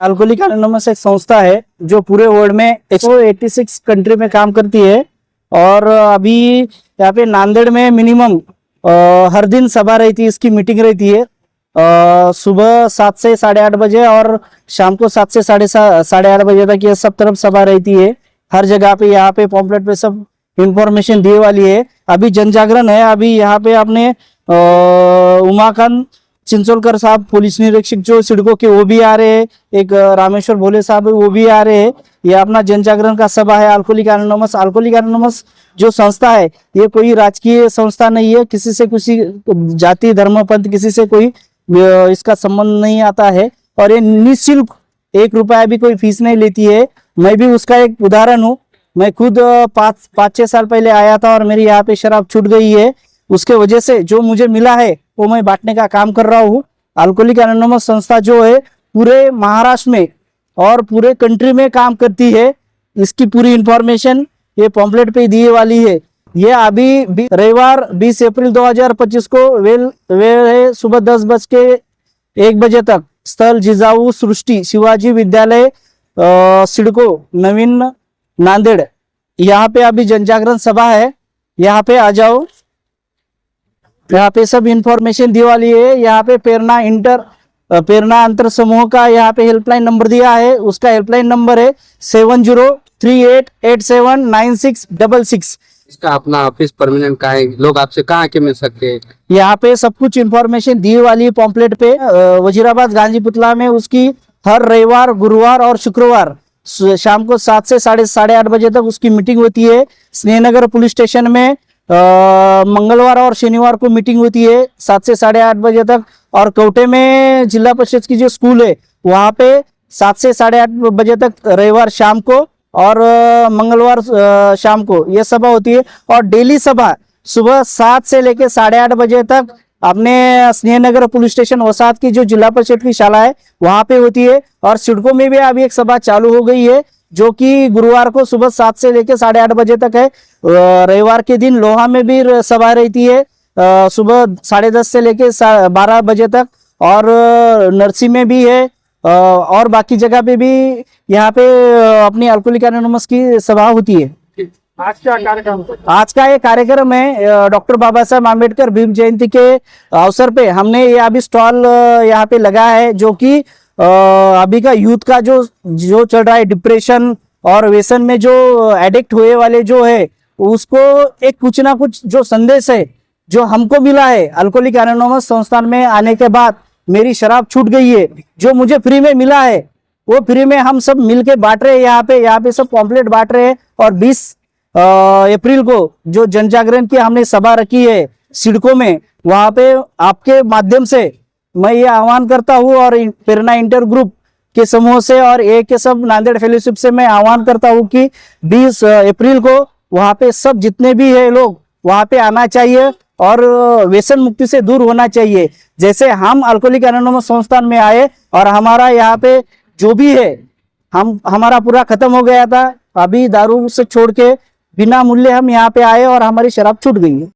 Alcoholic anonymous एक संस्था है जो पूरे वर्ल्ड में 186 कंट्री में काम करती है। और अभी यहाँ पे नांदेड़ में मिनिमम हर दिन सभा रहती है, इसकी मीटिंग रहती है। सुबह 7 से 8:30 बजे और शाम को 7 से 8:30 बजे तक ये सब तरफ सभा रहती है। हर जगह पे यहाँ पे पॉम्पलेट पे सब इंफॉर्मेशन दिए वाली है। अभी जन जागरण है। अभी यहाँ पे आपने उमाकांत चिंचोलकर साहब पुलिस निरीक्षक जो सिडको के वो भी आ रहे हैं। एक रामेश्वर भोले साहब वो भी आ रहे हैं। ये अपना जन जागरण का सभा है अल्कोहलिक एनोनिमस। अल्कोहलिक एनोनिमस जो संस्था है ये कोई राजकीय संस्था नहीं है। किसी से किसी जाति धर्म पंथ किसी से कोई इसका संबंध नहीं आता है। और ये निःशुल्क 1 रुपया भी कोई फीस नहीं लेती है। मैं भी उसका एक उदाहरण हूँ। मैं खुद 5-6 साल पहले आया था और मेरी यहाँ पे शराब छूट गई है। उसके वजह से जो मुझे मिला है वो मैं बांटने का काम कर रहा हूँ। अल्कोहलिक एनोनिमस संस्था जो है पूरे महाराष्ट्र में और पूरे कंट्री में काम करती है। इसकी पूरी इंफॉर्मेशन ये पॉम्पलेट पे दी वाली है। ये अभी रविवार 20 अप्रैल 2025 को वेल है सुबह 10:01 बजे तक। स्थल जिजाऊ सृष्टि शिवाजी विद्यालय सिडको नवीन नांदेड़। यहाँ पे अभी जन जागरण सभा है। यहाँ पे आ जाओ। यहाँ पे सब इंफॉर्मेशन दी वाली है। यहाँ पे प्रेरणा अंतर समूह का यहाँ पे हेल्पलाइन नंबर दिया है। उसका हेल्पलाइन नंबर है 7038879666। इसका अपना ऑफिस परमानेंट का है। लोग आपसे कहाँ के मिल सकते हैं? यहाँ पे सब कुछ इंफॉर्मेशन दी वाली है पॉम्पलेट पे। वजीराबाद गांधी पुतला में उसकी हर रविवार गुरुवार और शुक्रवार शाम को 7 से 8:30 बजे तक उसकी मीटिंग होती है। स्नेहनगर पुलिस स्टेशन में मंगलवार और शनिवार को मीटिंग होती है 7 से 8:30 बजे तक। और कोटे में जिला परिषद की जो स्कूल है वहाँ पे 7 से 8:30 बजे तक रविवार शाम को और मंगलवार शाम को ये सभा होती है। और डेली सभा सुबह 7 से लेके 8:30 बजे तक अपने स्नेहनगर पुलिस स्टेशन वसात की जो जिला परिषद की शाला है वहां पे होती है। और सिडको में भी अभी एक सभा चालू हो गई है जो कि गुरुवार को सुबह 7 से लेके 8:30 बजे तक है। रविवार के दिन लोहा में भी सभा रहती है सुबह 10:30 से लेके 12 बजे तक। और नरसी में भी है और बाकी जगह पे भी यहाँ पे अपनी अल्कोहलिक एनोनिमस की सभा होती है। आज का ये कार्यक्रम है डॉक्टर बाबा साहब आम्बेडकर भीम जयंती के अवसर पे हमने ये अभी स्टॉल यहाँ पे लगा है जो कि अभी का यूथ का जो चल रहा है डिप्रेशन और व्यसन में जो एडिक्ट हुए वाले जो है उसको एक कुछ ना कुछ जो संदेश है जो हमको मिला है अल्कोहलिक एनोनिमस संस्थान में आने के बाद। मेरी शराब छूट गई है जो मुझे फ्री में मिला है वो फ्री में हम सब मिलके बांट रहे हैं। यहाँ पे सब पॉम्पलेट बांट रहे हैं। और 20 अप्रैल को जो जन जागरण की हमने सभा रखी है सिडको में वहां पे आपके माध्यम से मैं ये आह्वान करता हूँ और प्रेरणा इंटर ग्रुप के समूह से और ए के सब नांदेड़ फेलोशिप से मैं आह्वान करता हूँ कि 20 अप्रैल को वहां पे सब जितने भी है लोग वहां पे आना चाहिए और व्यसन मुक्ति से दूर होना चाहिए। जैसे हम अल्कोहलिक एनोनिमस संस्थान में आए और हमारा यहाँ पे जो भी है हमारा पूरा खत्म हो गया था। अभी दारू से छोड़ के बिना मूल्य हम यहाँ पे आए और हमारी शराब छूट गई है।